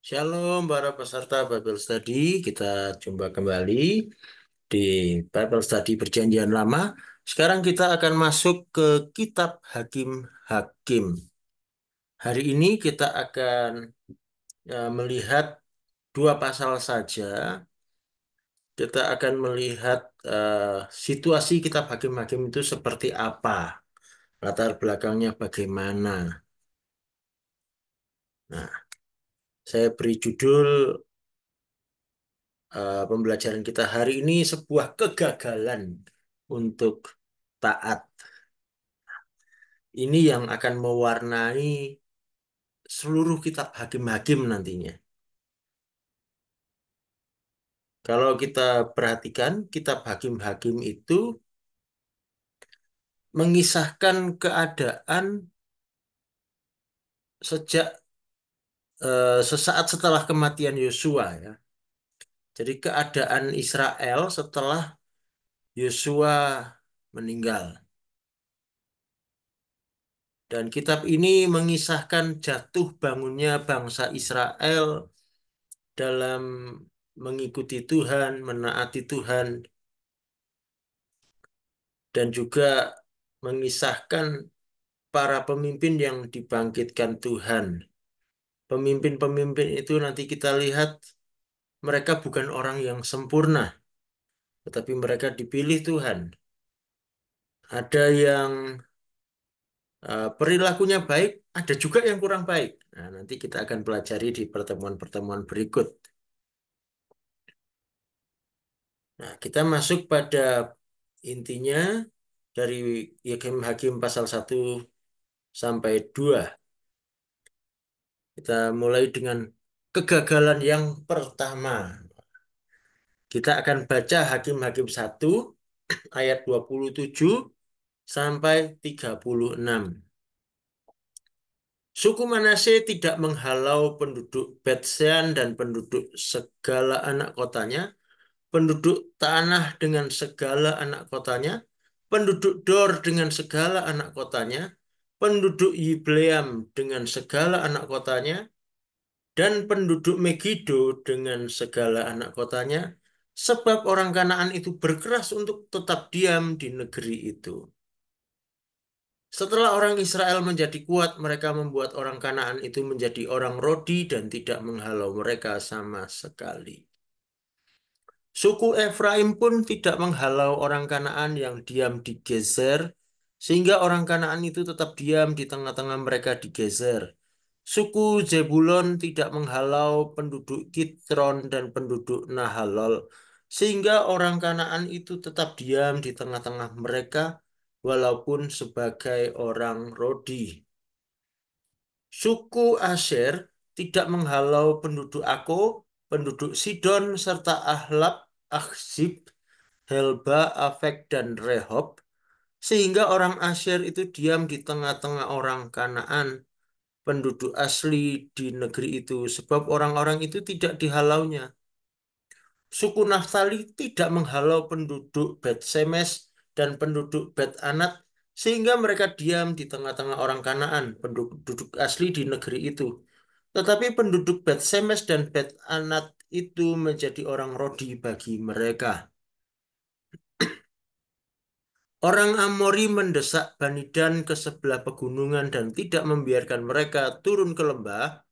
Shalom para peserta Bible Study, kita jumpa kembali di Bible Study Perjanjian Lama. Sekarang kita akan masuk ke Kitab Hakim-Hakim. Hari ini kita akan melihat dua pasal saja. Kita akan melihat situasi Kitab Hakim-Hakim itu seperti apa, latar belakangnya bagaimana. Nah, saya beri judul pembelajaran kita hari ini sebuah kegagalan untuk taat. Ini yang akan mewarnai seluruh kitab hakim-hakim nantinya. Kalau kita perhatikan, kitab hakim-hakim itu mengisahkan keadaan sejak sesaat setelah kematian Yosua ya. Jadi keadaan Israel setelah Yosua meninggal. Dan kitab ini mengisahkan jatuh bangunnya bangsa Israel dalam mengikuti Tuhan, menaati Tuhan, dan juga mengisahkan para pemimpin yang dibangkitkan Tuhan. Pemimpin-pemimpin itu nanti kita lihat mereka bukan orang yang sempurna, tetapi mereka dipilih Tuhan. Ada yang perilakunya baik, ada juga yang kurang baik. Nah, nanti kita akan pelajari di pertemuan-pertemuan berikut. Nah, kita masuk pada intinya dari Hakim pasal 1 sampai 2. Kita mulai dengan kegagalan yang pertama. Kita akan baca Hakim 1 ayat 27 sampai 36. Suku Manase tidak menghalau penduduk Betsean dan penduduk segala anak kotanya, penduduk tanah dengan segala anak kotanya, penduduk Dor dengan segala anak kotanya, penduduk Yibleam dengan segala anak kotanya, dan penduduk Megido dengan segala anak kotanya, sebab orang Kanaan itu berkeras untuk tetap diam di negeri itu. Setelah orang Israel menjadi kuat, mereka membuat orang Kanaan itu menjadi orang Rodi dan tidak menghalau mereka sama sekali. Suku Efraim pun tidak menghalau orang Kanaan yang diam di Gezer, sehingga orang Kanaan itu tetap diam di tengah-tengah mereka di Gezer. Suku Zebulon tidak menghalau penduduk Kitron dan penduduk Nahalol, sehingga orang Kanaan itu tetap diam di tengah-tengah mereka, walaupun sebagai orang Rodi. Suku Asher tidak menghalau penduduk Ako, penduduk Sidon, serta Ahlab, Akhzib, Helba, Afek, dan Rehob, sehingga orang Asher itu diam di tengah-tengah orang Kanaan, penduduk asli di negeri itu, sebab orang-orang itu tidak dihalaunya. Suku Naftali tidak menghalau penduduk Bet Semes dan penduduk Bet Anat, sehingga mereka diam di tengah-tengah orang Kanaan, penduduk asli di negeri itu. Tetapi penduduk Bet Semes dan Bet Anat itu menjadi orang Rodi bagi mereka. Orang Amori mendesak Bani Dan ke sebelah pegunungan dan tidak membiarkan mereka turun ke lembah,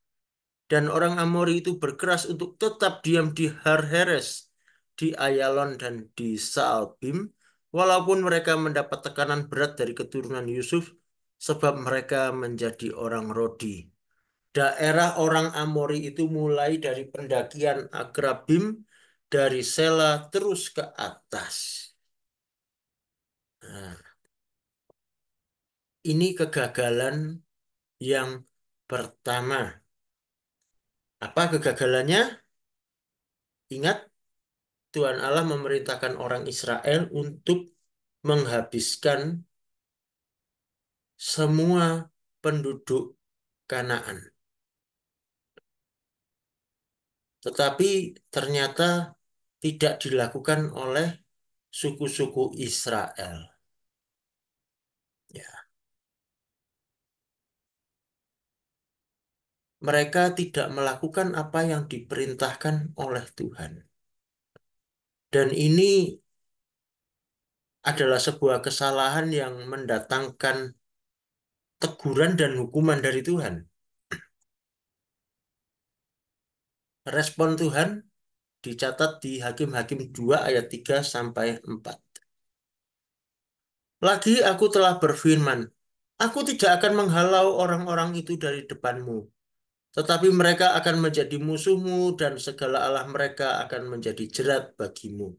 dan orang Amori itu berkeras untuk tetap diam di Har Heres, di Ayalon dan di Saalbim, walaupun mereka mendapat tekanan berat dari keturunan Yusuf, sebab mereka menjadi orang Rodi. Daerah orang Amori itu mulai dari pendakian Akrabim, dari Sela terus ke atas. Nah, ini kegagalan yang pertama. Apa kegagalannya? Ingat, Tuhan Allah memerintahkan orang Israel untuk menghabiskan semua penduduk Kanaan. Tetapi ternyata tidak dilakukan oleh suku-suku Israel. Ya. mereka tidak melakukan apa yang diperintahkan oleh Tuhan. Dan ini adalah sebuah kesalahan yang mendatangkan teguran dan hukuman dari Tuhan. Respon Tuhan dicatat di Hakim-Hakim 2 ayat 3 sampai 4. Lagi aku telah berfirman, aku tidak akan menghalau orang-orang itu dari depanmu, tetapi mereka akan menjadi musuhmu dan segala Allah mereka akan menjadi jerat bagimu.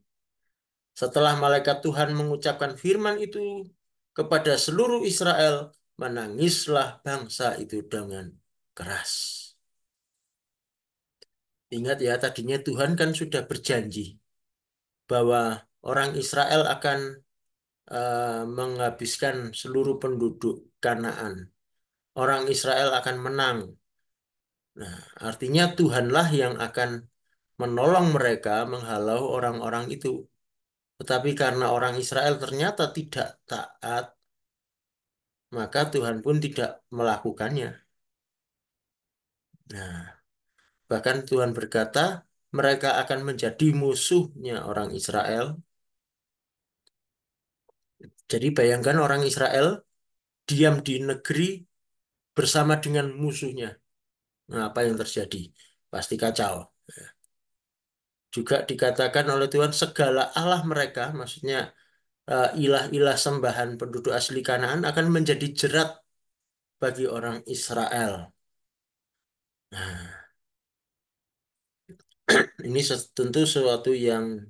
Setelah malaikat Tuhan mengucapkan firman itu kepada seluruh Israel, menangislah bangsa itu dengan keras. Ingat ya, tadinya Tuhan kan sudah berjanji bahwa orang Israel akan menghabiskan seluruh penduduk Kanaan. Orang Israel akan menang. Nah, artinya Tuhanlah yang akan menolong mereka menghalau orang-orang itu. Tetapi karena orang Israel ternyata tidak taat, maka Tuhan pun tidak melakukannya. Nah, bahkan Tuhan berkata, mereka akan menjadi musuhnya orang Israel. Jadi bayangkan orang Israel diam di negeri bersama dengan musuhnya. Nah, apa yang terjadi? Pasti kacau. Juga dikatakan oleh Tuhan segala Allah mereka, maksudnya ilah-ilah sembahan penduduk asli Kanaan akan menjadi jerat bagi orang Israel. Nah, ini tentu sesuatu yang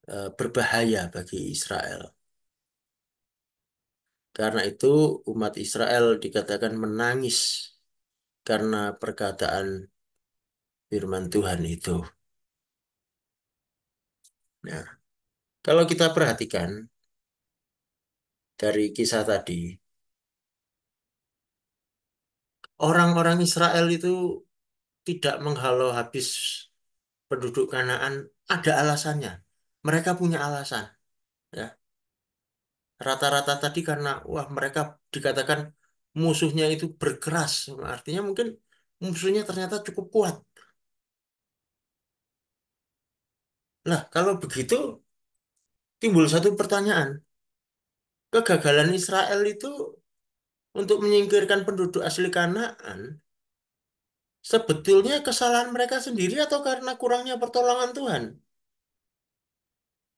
berbahaya bagi Israel. Karena itu umat Israel dikatakan menangis karena perkataan firman Tuhan itu. Nah, kalau kita perhatikan dari kisah tadi, orang-orang Israel itu tidak menghalau habis penduduk Kanaan, ada alasannya. Mereka punya alasan, ya. Rata-rata tadi karena wah mereka dikatakan musuhnya itu berkeras, artinya mungkin musuhnya ternyata cukup kuat. Nah, kalau begitu timbul satu pertanyaan, kegagalan Israel itu untuk menyingkirkan penduduk asli Kanaan sebetulnya kesalahan mereka sendiri atau karena kurangnya pertolongan Tuhan?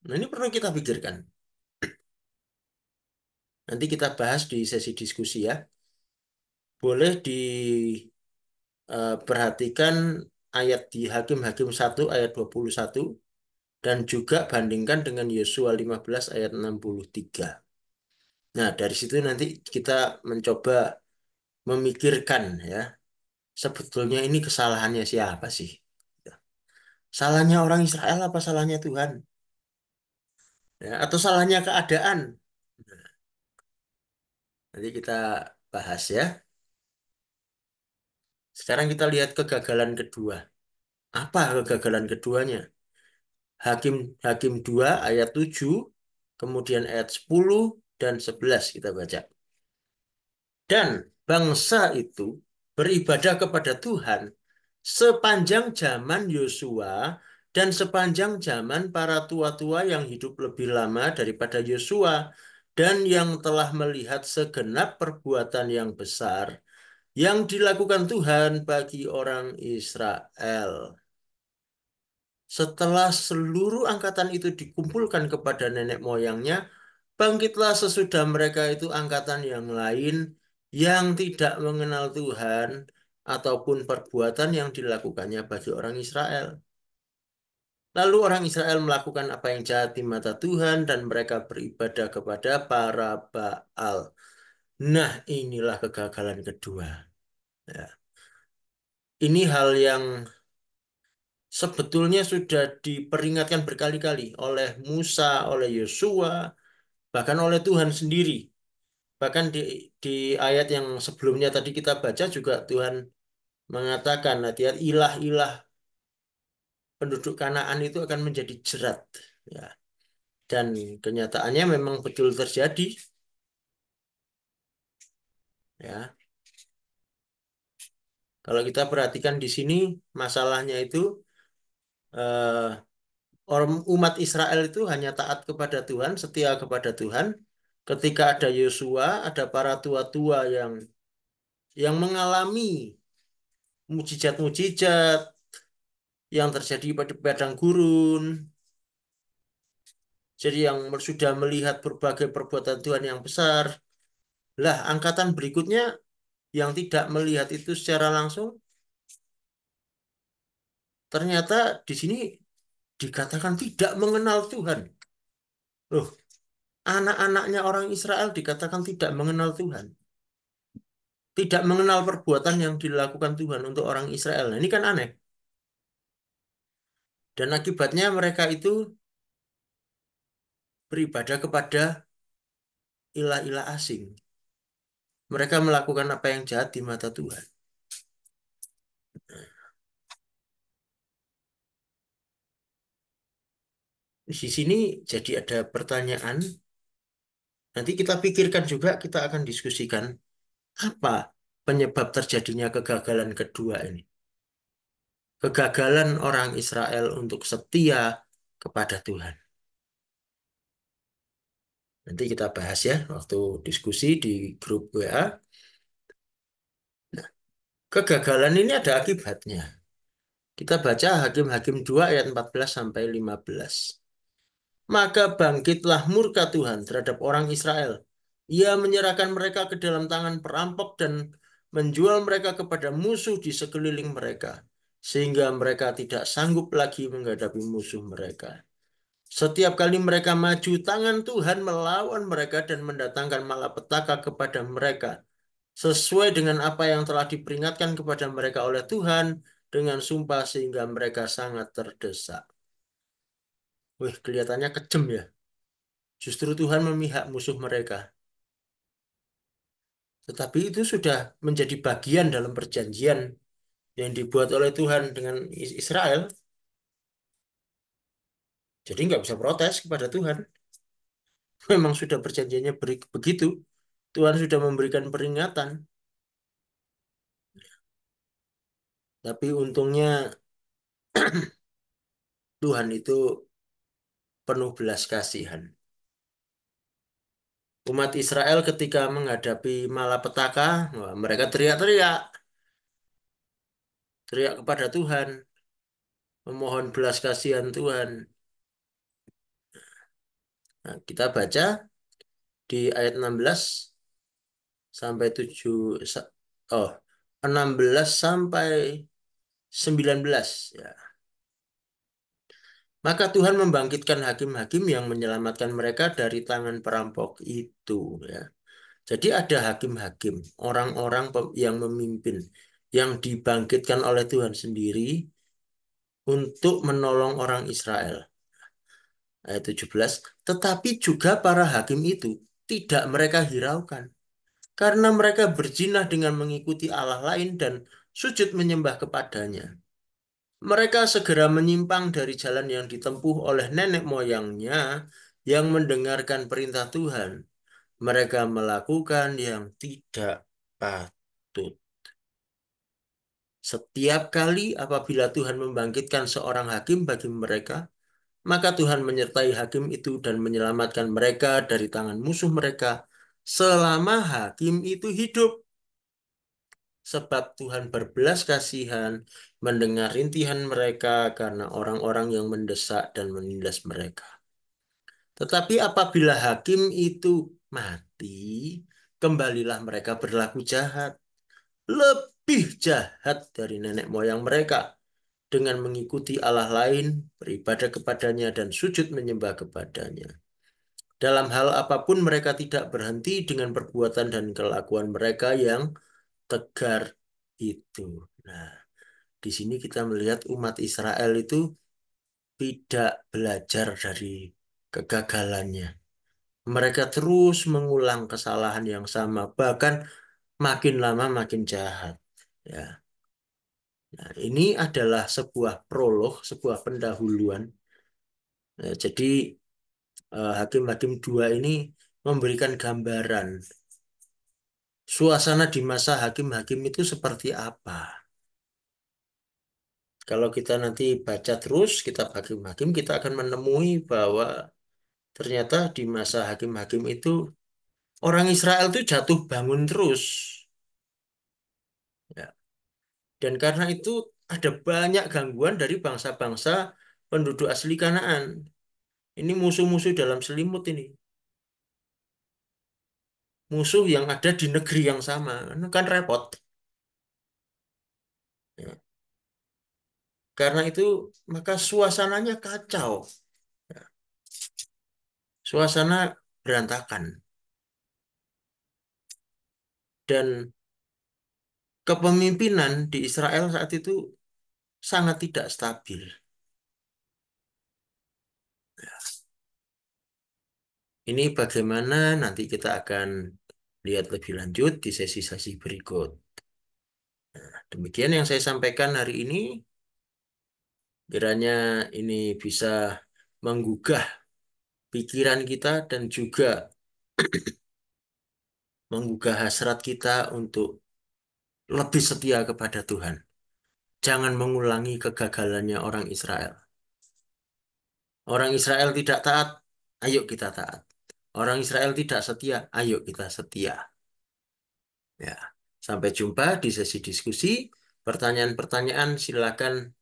Nah, ini perlu kita pikirkan. Nanti kita bahas di sesi diskusi ya. Boleh diperhatikan ayat di Hakim-Hakim 1 ayat 21 dan juga bandingkan dengan Yosua 15 ayat 63. Nah, dari situ nanti kita mencoba memikirkan ya, sebetulnya ini kesalahannya siapa sih? Salahnya orang Israel apa salahnya Tuhan? Ya, atau salahnya keadaan? Nanti kita bahas ya. Sekarang kita lihat kegagalan kedua. Apa kegagalan keduanya? Hakim Hakim 2 ayat 7, kemudian ayat 10 dan 11 kita baca. Dan bangsa itu beribadah kepada Tuhan sepanjang zaman Yosua dan sepanjang zaman para tua-tua yang hidup lebih lama daripada Yosua dan yang telah melihat segenap perbuatan yang besar yang dilakukan Tuhan bagi orang Israel. Setelah seluruh angkatan itu dikumpulkan kepada nenek moyangnya, bangkitlah sesudah mereka itu angkatan yang lain yang tidak mengenal Tuhan ataupun perbuatan yang dilakukannya bagi orang Israel. Lalu orang Israel melakukan apa yang jahat di mata Tuhan dan mereka beribadah kepada para Baal. Nah, inilah kegagalan kedua. Ya. Ini hal yang sebetulnya sudah diperingatkan berkali-kali oleh Musa, oleh Yosua, bahkan oleh Tuhan sendiri. Bahkan di ayat yang sebelumnya tadi kita baca juga Tuhan mengatakan, hati-hati ilah-ilah penduduk Kanaan itu akan menjadi jerat. Ya. Dan kenyataannya memang betul terjadi. Ya. Kalau kita perhatikan di sini, masalahnya itu orang umat Israel itu hanya taat kepada Tuhan, setia kepada Tuhan. Ketika ada Yosua, ada para tua-tua yang mengalami mujizat-mujizat yang terjadi pada padang gurun. Jadi yang sudah melihat berbagai perbuatan Tuhan yang besar. Lah, angkatan berikutnya yang tidak melihat itu secara langsung, ternyata di sini dikatakan tidak mengenal Tuhan. Loh, anak-anaknya orang Israel dikatakan tidak mengenal Tuhan. Tidak mengenal perbuatan yang dilakukan Tuhan untuk orang Israel. Nah, ini kan aneh. Dan akibatnya mereka itu beribadah kepada ilah-ilah asing. Mereka melakukan apa yang jahat di mata Tuhan. Di sini jadi ada pertanyaan. Nanti kita pikirkan juga, kita akan diskusikan apa penyebab terjadinya kegagalan kedua ini. Kegagalan orang Israel untuk setia kepada Tuhan. Nanti kita bahas ya waktu diskusi di grup WA. Nah, kegagalan ini ada akibatnya. Kita baca Hakim-Hakim 2 ayat 14 sampai 15. Maka bangkitlah murka Tuhan terhadap orang Israel. Ia menyerahkan mereka ke dalam tangan perampok dan menjual mereka kepada musuh di sekeliling mereka, sehingga mereka tidak sanggup lagi menghadapi musuh mereka. Setiap kali mereka maju, tangan Tuhan melawan mereka dan mendatangkan malapetaka kepada mereka, sesuai dengan apa yang telah diperingatkan kepada mereka oleh Tuhan dengan sumpah sehingga mereka sangat terdesak. Wih, kelihatannya kejem ya. Justru Tuhan memihak musuh mereka. Tetapi itu sudah menjadi bagian dalam perjanjian yang dibuat oleh Tuhan dengan Israel. Jadi nggak bisa protes kepada Tuhan. Memang sudah perjanjiannya begitu. Tuhan sudah memberikan peringatan. Tapi untungnya Tuhan itu penuh belas kasihan. Umat Israel ketika menghadapi malapetaka, wah, mereka teriak-teriak, teriak kepada Tuhan, memohon belas kasihan Tuhan. Nah, kita baca di ayat 16 sampai 7 oh 16 sampai 19 ya. Maka Tuhan membangkitkan hakim-hakim yang menyelamatkan mereka dari tangan perampok itu ya. Jadi ada hakim-hakim, orang-orang yang memimpin yang dibangkitkan oleh Tuhan sendiri untuk menolong orang Israel. Ayat 17. Tetapi juga para hakim itu tidak mereka hiraukan. Karena mereka berjinah dengan mengikuti Allah lain dan sujud menyembah kepadanya. Mereka segera menyimpang dari jalan yang ditempuh oleh nenek moyangnya yang mendengarkan perintah Tuhan. Mereka melakukan yang tidak patut. Setiap kali apabila Tuhan membangkitkan seorang hakim bagi mereka, maka Tuhan menyertai hakim itu dan menyelamatkan mereka dari tangan musuh mereka selama hakim itu hidup. Sebab Tuhan berbelas kasihan mendengar rintihan mereka karena orang-orang yang mendesak dan menindas mereka. Tetapi apabila hakim itu mati, kembalilah mereka berlaku jahat. Lebih jahat dari nenek moyang mereka dengan mengikuti Allah lain, beribadah kepadanya dan sujud menyembah kepadanya. Dalam hal apapun mereka tidak berhenti dengan perbuatan dan kelakuan mereka yang tegar itu. Nah, di sini kita melihat umat Israel itu tidak belajar dari kegagalannya. Mereka terus mengulang kesalahan yang sama, bahkan makin lama makin jahat. Ya, nah, ini adalah sebuah prolog, sebuah pendahuluan. Jadi Hakim-Hakim 2 ini memberikan gambaran suasana di masa hakim-hakim itu seperti apa. Kalau kita nanti baca terus, kita hakim-hakim, kita akan menemui bahwa ternyata di masa hakim-hakim itu orang Israel itu jatuh bangun terus. Ya. Dan karena itu ada banyak gangguan dari bangsa-bangsa penduduk asli Kanaan. Ini musuh-musuh dalam selimut ini. Musuh yang ada di negeri yang sama. Ini kan repot. Ya. Karena itu maka suasananya kacau. Ya. Suasana berantakan. Dan kepemimpinan di Israel saat itu sangat tidak stabil. Ini bagaimana nanti kita akan lihat lebih lanjut di sesi-sesi berikut. Demikian yang saya sampaikan hari ini. Kiranya ini bisa menggugah pikiran kita dan juga menggugah hasrat kita untuk lebih setia kepada Tuhan. Jangan mengulangi kegagalannya orang Israel. Orang Israel tidak taat, ayo kita taat. Orang Israel tidak setia, ayo kita setia. Ya. Sampai jumpa di sesi diskusi. Pertanyaan-pertanyaan silakan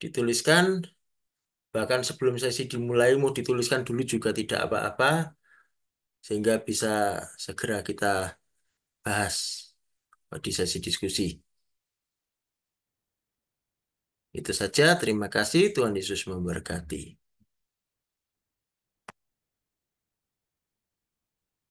dituliskan. Bahkan sebelum sesi dimulai mau dituliskan dulu juga tidak apa-apa. Sehingga bisa segera kita bahas di sesi diskusi. Itu saja, terima kasih. Tuhan Yesus memberkati.